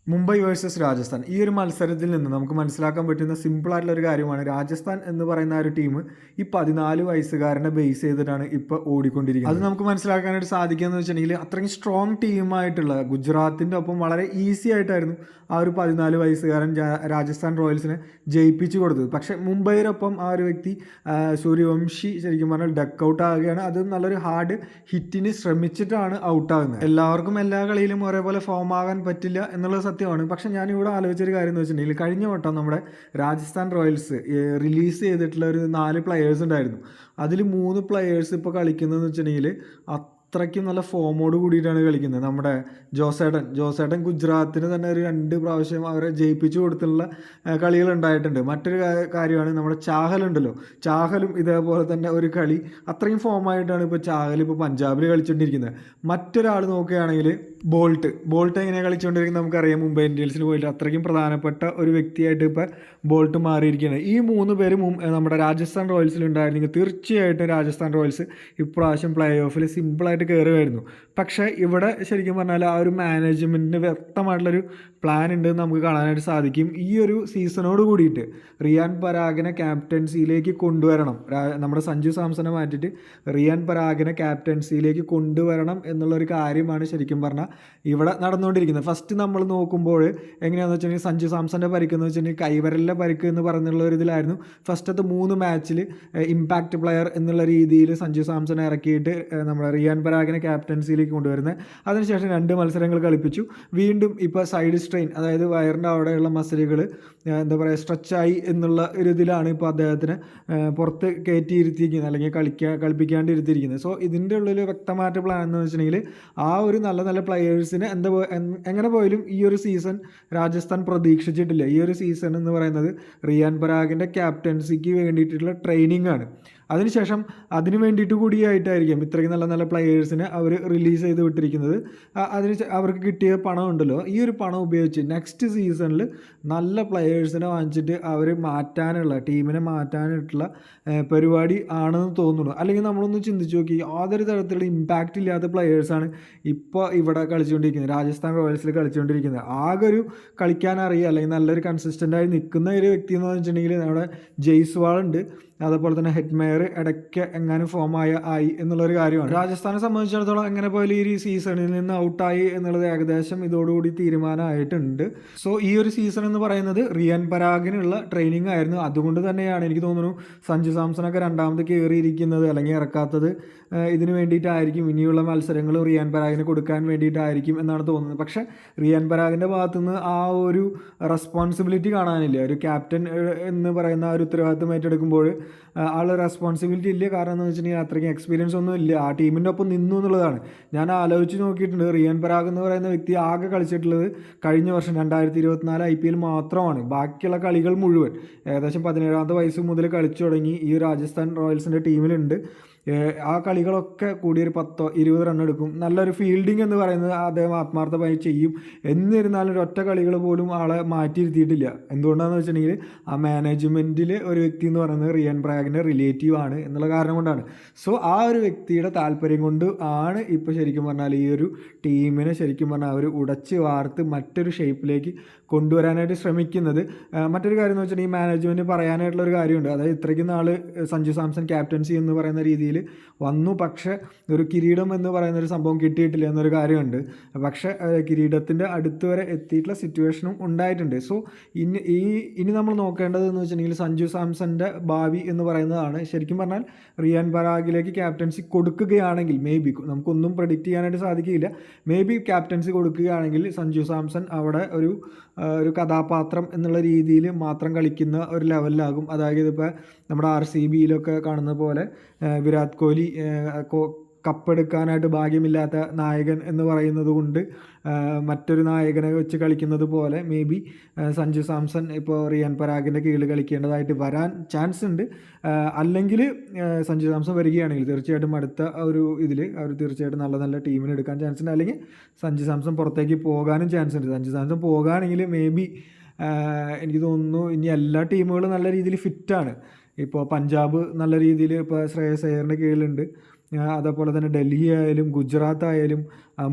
Mumbai versus Rajasthan ഈ ഒരു മത്സരത്തിൽ നിന്ന് നമുക്ക് മനസ്സിലാക്കാൻ പറ്റുന്ന സിമ്പിളായിട്ടുള്ള ഒരു കാര്യമാണ് രാജസ്ഥാൻ എന്ന് പറയുന്ന ആ ഒരു ടീം ഈ 14 വയസ്സുകാരനെ ബേസ് ചെയ്തിട്ടാണ് ഇപ്പോൾ ഓടിക്കൊണ്ടിരിക്കുന്നത്. അത് നമുക്ക് മനസ്സിലാക്കാനായിട്ട് സാധിക്കുകയെന്ന് വെച്ചിട്ടുണ്ടെങ്കിൽ അത്രയും സ്ട്രോങ് ടീമായിട്ടുള്ള ഗുജറാത്തിൻ്റെ ഒപ്പം വളരെ ഈസി ആയിട്ടായിരുന്നു ആ ഒരു 14 വയസ്സുകാരൻ രാജസ്ഥാൻ റോയൽസിനെ ജയിപ്പിച്ചു കൊടുത്തത്. പക്ഷേ മുംബൈയിലൊപ്പം ആ ഒരു വ്യക്തി സൂര്യവംശി ശരിക്കും പറഞ്ഞാൽ ഡക്ക് ഔട്ട് ആവുകയാണ്. അത് നല്ലൊരു ഹാർഡ് ഹിറ്റിന് ശ്രമിച്ചിട്ടാണ് ഔട്ടാകുന്നത്. എല്ലാവർക്കും എല്ലാ കളിയിലും ഒരേപോലെ ഫോം ആകാൻ പറ്റില്ല എന്നുള്ളത് സത്യമാണ്. പക്ഷേ ഞാനിവിടെ ആലോചിച്ചൊരു കാര്യം എന്ന് വെച്ചിട്ടുണ്ടെങ്കിൽ കഴിഞ്ഞ വട്ടം നമ്മുടെ രാജസ്ഥാൻ റോയൽസ് റിലീസ് ചെയ്തിട്ടുള്ള ഒരു 4 പ്ലെയേഴ്സ് ഉണ്ടായിരുന്നു. അതിൽ 3 പ്ലെയേഴ്സ് ഇപ്പോൾ കളിക്കുന്നതെന്ന് വെച്ചിട്ടുണ്ടെങ്കിൽ അത്രയ്ക്കും നല്ല ഫോമോട് കൂടിയിട്ടാണ് കളിക്കുന്നത്. നമ്മുടെ ജോസേട്ടൻ ഗുജറാത്തിന് തന്നെ ഒരു 2 പ്രാവശ്യം അവരെ ജയിപ്പിച്ചു കൊടുത്തുള്ള കളികൾ ഉണ്ടായിട്ടുണ്ട്. മറ്റൊരു കാര്യമാണ് നമ്മുടെ ചാഹലുണ്ടല്ലോ, ചാഹലും ഇതേപോലെ തന്നെ ഒരു കളി അത്രയും ഫോമായിട്ടാണ് ഇപ്പോൾ ചാഹൽ ഇപ്പോൾ പഞ്ചാബിൽ കളിച്ചുകൊണ്ടിരിക്കുന്നത്. മറ്റൊരാൾ നോക്കുകയാണെങ്കിൽ ബോൾട്ട് എങ്ങനെ കളിച്ചുകൊണ്ടിരിക്കുന്നത് നമുക്കറിയാം. മുംബൈ ഇന്ത്യൻസിന് പോയിട്ട് അത്രയ്ക്കും പ്രധാനപ്പെട്ട ഒരു വ്യക്തിയായിട്ട് ഇപ്പോൾ ബോൾട്ട് മാറിയിരിക്കുകയാണ്. ഈ 3 പേരും നമ്മുടെ രാജസ്ഥാൻ റോയൽസിൽ ഉണ്ടായിരുന്നെങ്കിൽ തീർച്ചയായിട്ടും രാജസ്ഥാൻ റോയൽസ് ഇപ്രാവശ്യം പ്ലേ ഓഫിൽ സിമ്പിളായിട്ട് കയറുമായിരുന്നു. പക്ഷേ ഇവിടെ ശരിക്കും പറഞ്ഞാൽ ആ ഒരു മാനേജ്മെൻറ്റിന് വ്യക്തമായിട്ടുള്ളൊരു പ്ലാൻ ഉണ്ടെന്ന് നമുക്ക് കാണാനായിട്ട് സാധിക്കും. ഈ ഒരു സീസണോട് കൂടിയിട്ട് റിയാൻ പരാഗിനെ ക്യാപ്റ്റൻസിയിലേക്ക് കൊണ്ടുവരണം. നമ്മുടെ സഞ്ജു സാംസനെ മാറ്റിയിട്ട് റിയാൻ പരാഗിനെ ക്യാപ്റ്റൻസിയിലേക്ക് കൊണ്ടുവരണം എന്നുള്ളൊരു കാര്യമാണ് ശരിക്കും പറഞ്ഞാൽ ഇവിടെ നടന്നുകൊണ്ടിരിക്കുന്നത്. ഫസ്റ്റ് നമ്മൾ നോക്കുമ്പോൾ എങ്ങനെയാണെന്ന് വെച്ചിട്ടുണ്ടെങ്കിൽ സഞ്ജു സാംസൻ്റെ പരിക്കെന്ന് വെച്ചിട്ടുണ്ടെങ്കിൽ കൈവരലിലെ പരിക്ക് എന്ന് പറയുന്നുള്ള ഒരു ഇതിലായിരുന്നു. ഫസ്റ്റത്തെ 3 മാച്ചിൽ ഇമ്പാക്റ്റ് പ്ലെയർ എന്നുള്ള രീതിയിൽ സഞ്ജു സാംസനെ ഇറക്കിയിട്ട് നമ്മുടെ റിയാൻ പരാഗിനെ ക്യാപ്റ്റൻസിയിലേക്ക് കൊണ്ടുവരുന്നത്. അതിനുശേഷം 2 മത്സരങ്ങൾ കളിപ്പിച്ചു. വീണ്ടും ഇപ്പോൾ സൈഡ് സ്ട്രെയിൻ, അതായത് വയറിൻ്റെ അവിടെയുള്ള മസിലുകൾ എന്താ പറയുക സ്ട്രെച്ചായി എന്നുള്ള ഒരു ഇതിലാണ് ഇപ്പോൾ അദ്ദേഹത്തിന് പുറത്ത് കയറ്റിയിരുത്തിയിരിക്കുന്നത്, അല്ലെങ്കിൽ കളിപ്പിക്കാണ്ട് ഇരുത്തിയിരിക്കുന്നത്. സോ ഇതിൻ്റെ ഉള്ളിൽ വ്യക്തമായിട്ട് പ്ലാൻ എന്ന് വെച്ചിട്ടുണ്ടെങ്കിൽ ആ ഒരു നല്ല നല്ല പ്ലെയേഴ്സിനെ എങ്ങനെ പോയാലും ഈ ഒരു സീസൺ രാജസ്ഥാൻ പ്രതീക്ഷിച്ചിട്ടില്ല. ഈ ഒരു സീസൺ എന്ന് പറയുന്നത് റിയാൻ പരാഗിൻ്റെ ക്യാപ്റ്റൻസിക്ക് വേണ്ടിയിട്ടുള്ള ട്രെയിനിങ് ആണ്. അതിനുശേഷം അതിന് വേണ്ടിയിട്ട് കൂടിയായിട്ടായിരിക്കും ഇത്രയും നല്ല നല്ല പ്ലെയേഴ്സിനെ അവർ റിലീസ് ചെയ്ത് വിട്ടിരിക്കുന്നത്. അവർക്ക് കിട്ടിയ പണം ഉണ്ടല്ലോ, ഈ ഒരു പണം ഉപയോഗിച്ച് നെക്സ്റ്റ് സീസണിൽ നല്ല പ്ലെയേഴ്സിനെ വാങ്ങിച്ചിട്ട് അവർ ടീമിനെ മാറ്റാനായിട്ടുള്ള പരിപാടി ആണെന്ന് തോന്നുന്നു. അല്ലെങ്കിൽ നമ്മളൊന്ന് ചിന്തിച്ച് നോക്കി, യാതൊരു തരത്തിലുള്ള ഇമ്പാക്റ്റ് ഇല്ലാത്ത പ്ലെയേഴ്സാണ് ഇപ്പോൾ ഇവിടെ കളിച്ചുകൊണ്ടിരിക്കുന്നത്, രാജസ്ഥാൻ റോയൽസിൽ കളിച്ചുകൊണ്ടിരിക്കുന്നത്. ആകെ ഒരു കളിക്കാൻ അറിയുക അല്ലെങ്കിൽ നല്ലൊരു കൺസിസ്റ്റൻ്റായി നിൽക്കുന്ന ഒരു വ്യക്തി എന്ന് വെച്ചിട്ടുണ്ടെങ്കിൽ നമ്മുടെ ജയ്സ്വാൾ ഉണ്ട്. അതുപോലെ തന്നെ ഹെറ്റ്മെയർ ഇടയ്ക്ക് എങ്ങാനും ആയി എന്നുള്ളൊരു കാര്യമാണ്. രാജസ്ഥാനെ സംബന്ധിച്ചിടത്തോളം എങ്ങനെ പോയാലും ഈ സീസണിൽ നിന്ന് ഔട്ടായി എന്നുള്ളത് ഏകദേശം ഇതോടുകൂടി തീരുമാനമായിട്ടുണ്ട്. സോ ഈ ഒരു സീസൺ എന്ന് പറയുന്നത് റിയാൻ പരാഗിനുള്ള ട്രെയിനിങ് ആയിരുന്നു. അതുകൊണ്ട് തന്നെയാണ് എനിക്ക് തോന്നുന്നു സഞ്ജു സാംസണൊക്കെ 2ാമത് കയറിയിരിക്കുന്നത് അല്ലെങ്കിൽ ഇറക്കാത്തത് ഇതിന് വേണ്ടിയിട്ടായിരിക്കും. ഇനിയുള്ള മത്സരങ്ങൾ റിയാൻ പരാഗിന് കൊടുക്കാൻ വേണ്ടിയിട്ടായിരിക്കും എന്നാണ് തോന്നുന്നത്. പക്ഷേ റിയാൻ പരാഗിൻ്റെ ഭാഗത്തുനിന്ന് ആ ഒരു റെസ്പോൺസിബിലിറ്റി കാണാനില്ല. ഒരു ക്യാപ്റ്റൻ എന്ന് പറയുന്ന ഒരു ഉത്തരവാദിത്വം ഏറ്റെടുക്കുമ്പോൾ ആൾ റെസ്പോൺസിബിലിറ്റി ഇല്ല. കാരണം എന്ന് വെച്ചിട്ടുണ്ടെങ്കിൽ അത്രയ്ക്കും എക്സ്പീരിയൻസ് ഒന്നും ഇല്ല. ആ ടീമിൻ്റെ ഒപ്പം നിന്നു എന്നുള്ളതാണ്. ഞാൻ ആലോചിച്ച് നോക്കിയിട്ടുണ്ട്, റിയാൻ പരാഗ് എന്ന് പറയുന്ന വ്യക്തി ആകെ കളിച്ചിട്ടുള്ളത് കഴിഞ്ഞ വർഷം 2024 IPL മാത്രമാണ്. ബാക്കിയുള്ള കളികൾ മുഴുവൻ ഏകദേശം 17ാമത്തെ വയസ്സ് മുതൽ കളിച്ചു തുടങ്ങി ഈ രാജസ്ഥാൻ റോയൽസിൻ്റെ ടീമിലുണ്ട്. ആ കളികളൊക്കെ കൂടിയൊരു 10-20 റൺ എടുക്കും. നല്ലൊരു ഫീൽഡിംഗ് എന്ന് പറയുന്നത് അദ്ദേഹം ആത്മാർത്ഥമായി ചെയ്യും. എന്നിരുന്നാലും ഒരൊറ്റ കളികൾ പോലും ആളെ മാറ്റിയിരുത്തിയിട്ടില്ല. എന്തുകൊണ്ടാണെന്ന് വെച്ചിട്ടുണ്ടെങ്കിൽ ആ മാനേജ്മെൻറ്റിൽ ഒരു വ്യക്തി എന്ന് പറയുന്നത് റിയാൻ പരാഗിൻ്റെ റിലേറ്റീവ് ആണ് എന്നുള്ള കാരണം കൊണ്ടാണ്. സോ ആ ഒരു വ്യക്തിയുടെ താല്പര്യം കൊണ്ട് ആണ് ഇപ്പോൾ ശരിക്കും പറഞ്ഞാൽ ഈ ഒരു ടീമിനെ ശരിക്കും പറഞ്ഞാൽ അവർ ഉടച്ച് വാർത്ത് മറ്റൊരു ഷേപ്പിലേക്ക് കൊണ്ടുവരാനായിട്ട് ശ്രമിക്കുന്നത്. മറ്റൊരു കാര്യം എന്ന് വെച്ചിട്ടുണ്ടെങ്കിൽ ഈ മാനേജ്മെൻറ്റ് പറയാനായിട്ടുള്ളൊരു കാര്യമുണ്ട്. അതായത് ഇത്രയ്ക്കും നാൾ സഞ്ജു സാംസൺ ക്യാപ്റ്റൻസി എന്ന് പറയുന്ന രീതിയിൽ വന്നു, പക്ഷേ ഒരു കിരീടം എന്ന് പറയുന്നൊരു സംഭവം കിട്ടിയിട്ടില്ല എന്നൊരു കാര്യമുണ്ട്. പക്ഷേ കിരീടത്തിൻ്റെ അടുത്ത് വരെ എത്തിയിട്ടുള്ള സിറ്റുവേഷനും ഉണ്ടായിട്ടുണ്ട്. സോ ഇനി നമ്മൾ നോക്കേണ്ടത് എന്ന് വെച്ചിട്ടുണ്ടെങ്കിൽ സഞ്ജു സാംസൻ്റെ ഭാവി എന്ന് പറയുന്നതാണ്. ശരിക്കും പറഞ്ഞാൽ റിയാൻ പരാഗിലേക്ക് ക്യാപ്റ്റൻസി കൊടുക്കുകയാണെങ്കിൽ നമുക്കൊന്നും പ്രെഡിക്റ്റ് ചെയ്യാനായിട്ട് സാധിക്കില്ല. ക്യാപ്റ്റൻസി കൊടുക്കുകയാണെങ്കിൽ സഞ്ജു സാംസൺ അവിടെ ഒരു കഥാപാത്രം എന്നുള്ള രീതിയിൽ മാത്രം കളിക്കുന്ന ഒരു ലെവലിലാകും. അതായത് ഇപ്പോൾ നമ്മുടെ RCBയിലൊക്കെ കാണുന്ന പോലെ വിരാട് കോഹ്ലി കപ്പെടുക്കാനായിട്ട് ഭാഗ്യമില്ലാത്ത നായകൻ എന്ന് പറയുന്നത് കൊണ്ട് മറ്റൊരു നായകനെ വെച്ച് കളിക്കുന്നത് പോലെ സഞ്ജു സാംസൺ ഇപ്പോൾ റിയാൻ പരാഗിൻ്റെ കീഴിൽ കളിക്കേണ്ടതായിട്ട് വരാൻ ചാൻസ് ഉണ്ട്. അല്ലെങ്കിൽ സഞ്ജു സാംസൺ വരികയാണെങ്കിൽ തീർച്ചയായിട്ടും അടുത്ത ഒരു ഇതിൽ അവർ തീർച്ചയായിട്ടും നല്ല നല്ല ടീമിനെ എടുക്കാൻ ചാൻസ് ഉണ്ട്. അല്ലെങ്കിൽ സഞ്ജു സാംസൺ പുറത്തേക്ക് പോകാനും ചാൻസ് ഉണ്ട്. സഞ്ജു സാംസൺ പോകുകയാണെങ്കിൽ എനിക്ക് തോന്നുന്നു ഇനി എല്ലാ ടീമുകളും നല്ല രീതിയിൽ ഫിറ്റാണ്. ഇപ്പോൾ പഞ്ചാബ് നല്ല രീതിയിൽ ഇപ്പോൾ ശ്രേയസ് അയ്യറിൻ്റെ കീഴിലുണ്ട്. അതേപോലെ തന്നെ ഡൽഹി ആയാലും ഗുജറാത്ത് ആയാലും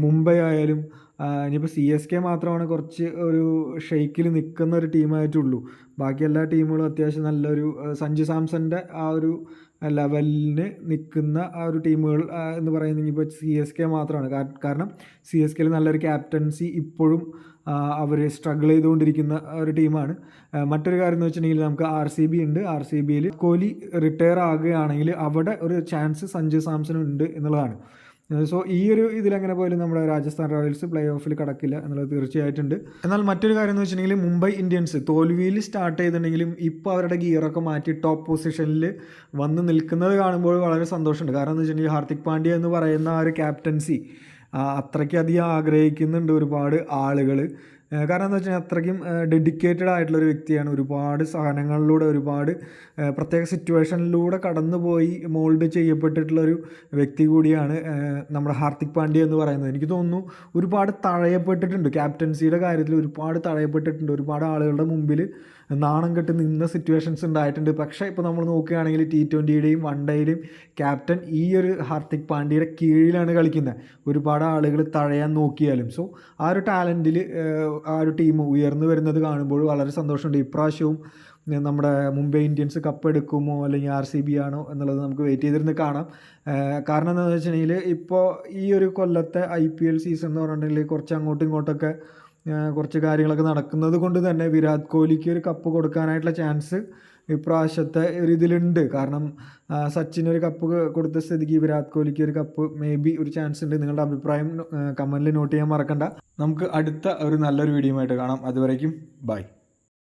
മുംബൈ ആയാലും ഇനിയിപ്പോൾ CSK മാത്രമാണ് കുറച്ച് ഒരു ഷെയ്ക്കിൽ നിൽക്കുന്ന ഒരു ടീമായിട്ടുള്ളൂ. ബാക്കി എല്ലാ ടീമുകളും അത്യാവശ്യം നല്ലൊരു സഞ്ജു സാംസൻ്റെ ആ ഒരു ലെവലിന് നിൽക്കുന്ന ആ ഒരു ടീമുകൾ എന്ന് പറയുന്നത് ഇപ്പോൾ CSK മാത്രമാണ്. കാരണം CSKയിൽ നല്ലൊരു ക്യാപ്റ്റൻസി ഇപ്പോഴും അവർ സ്ട്രഗിൾ ചെയ്തുകൊണ്ടിരിക്കുന്ന ഒരു ടീമാണ്. മറ്റൊരു കാര്യം എന്ന് വെച്ചിട്ടുണ്ടെങ്കിൽ നമുക്ക് RCB ഉണ്ട്. RCBയിൽ കോഹ്ലി റിട്ടയർ ആകുകയാണെങ്കിൽ അവിടെ ഒരു ചാൻസ് സഞ്ജു സാംസൺ ഉണ്ട് എന്നുള്ളതാണ്. സോ ഈ ഒരു ഇതിലെങ്ങനെ പോലും നമ്മുടെ രാജസ്ഥാൻ റോയൽസ് പ്ലേ ഓഫിൽ കടക്കില്ല എന്നുള്ളത് തീർച്ചയായിട്ടുണ്ട്. എന്നാൽ മറ്റൊരു കാര്യം എന്ന് വെച്ചിട്ടുണ്ടെങ്കിൽ മുംബൈ ഇന്ത്യൻസ് തോൽവിയിൽ സ്റ്റാർട്ട് ചെയ്തിട്ടുണ്ടെങ്കിലും ഇപ്പോൾ അവരുടെ ഗിയറൊക്കെ മാറ്റി ടോപ്പ് പൊസിഷനിൽ വന്ന് നിൽക്കുന്നത് കാണുമ്പോൾ വളരെ സന്തോഷമുണ്ട്. കാരണം എന്ന് വെച്ചിട്ടുണ്ടെങ്കിൽ ഹാർദിക് പാണ്ഡ്യ എന്ന് പറയുന്ന ആ ഒരു ക്യാപ്റ്റൻസി അത്രയ്ക്കധികം ആഗ്രഹിക്കുന്നുണ്ട് ഒരുപാട് ആളുകൾ. കാരണം എന്താ വെച്ചാൽ അത്രയ്ക്കും ഡെഡിക്കേറ്റഡ് ആയിട്ടുള്ളൊരു വ്യക്തിയാണ്. ഒരുപാട് സഹനങ്ങളിലൂടെ ഒരുപാട് പ്രത്യേക സിറ്റുവേഷനിലൂടെ കടന്നുപോയി മോൾഡ് ചെയ്യപ്പെട്ടിട്ടുള്ളൊരു വ്യക്തി കൂടിയാണ് നമ്മുടെ ഹാർദിക് പാണ്ഡ്യ എന്ന് പറയുന്നത്. എനിക്ക് തോന്നുന്നു ഒരുപാട് തഴയപ്പെട്ടിട്ടുണ്ട് ക്യാപ്റ്റൻസിയുടെ കാര്യത്തിൽ, ഒരുപാട് തഴയപ്പെട്ടിട്ടുണ്ട്. ഒരുപാട് ആളുകളുടെ മുമ്പിൽ നാണം കെട്ട് നിന്ന സിറ്റുവേഷൻസ് ഉണ്ടായിട്ടുണ്ട്. പക്ഷേ ഇപ്പോൾ നമ്മൾ നോക്കുകയാണെങ്കിൽ T20യുടെയും വൺ ഡേയുടെയും ക്യാപ്റ്റൻ ഈ ഒരു ഹാർദിക് പാണ്ഡ്യയുടെ കീഴിലാണ് കളിക്കുന്നത്. ഒരുപാട് ആളുകൾ തഴയാൻ നോക്കിയാലും. സോ ആ ഒരു ടാലൻറ്റിൽ ആ ഒരു ടീം ഉയർന്നു വരുന്നത് കാണുമ്പോൾ വളരെ സന്തോഷമുണ്ട്. ഇപ്രാവശ്യവും നമ്മുടെ മുംബൈ ഇന്ത്യൻസ് കപ്പ് എടുക്കുമോ അല്ലെങ്കിൽ RCB ആണോ എന്നുള്ളത് നമുക്ക് വെയിറ്റ് ചെയ്തിരുന്ന് കാണാം. കാരണം എന്താണെന്ന് വെച്ചിട്ടുണ്ടെങ്കിൽ ഇപ്പോൾ ഈ ഒരു കൊല്ലത്തെ IPL സീസൺ എന്ന് പറഞ്ഞിട്ടുണ്ടെങ്കിൽ കുറച്ച് അങ്ങോട്ടും ഇങ്ങോട്ടൊക്കെ കുറച്ച് കാര്യങ്ങളൊക്കെ നടക്കുന്നത് കൊണ്ട് തന്നെ വിരാട് കോഹ്ലിക്ക് ഒരു കപ്പ് കൊടുക്കാനായിട്ടുള്ള ചാൻസ് ഇപ്രാവശ്യത്തെ ഒരു ഇതിലുണ്ട്. കാരണം സച്ചിൻ ഒരു കപ്പ് കൊടുത്ത സ്ഥിതിക്ക് വിരാട് കോഹ്ലിക്ക് ഒരു കപ്പ് മേ ബി ഒരു ചാൻസ് ഉണ്ട്. നിങ്ങളുടെ അഭിപ്രായം കമൻറ്റിൽ നോട്ട് ചെയ്യാൻ മറക്കണ്ട. നമുക്ക് അടുത്ത ഒരു നല്ലൊരു വീഡിയോ ആയിട്ട് കാണാം. അതുവരേക്കും ബൈ.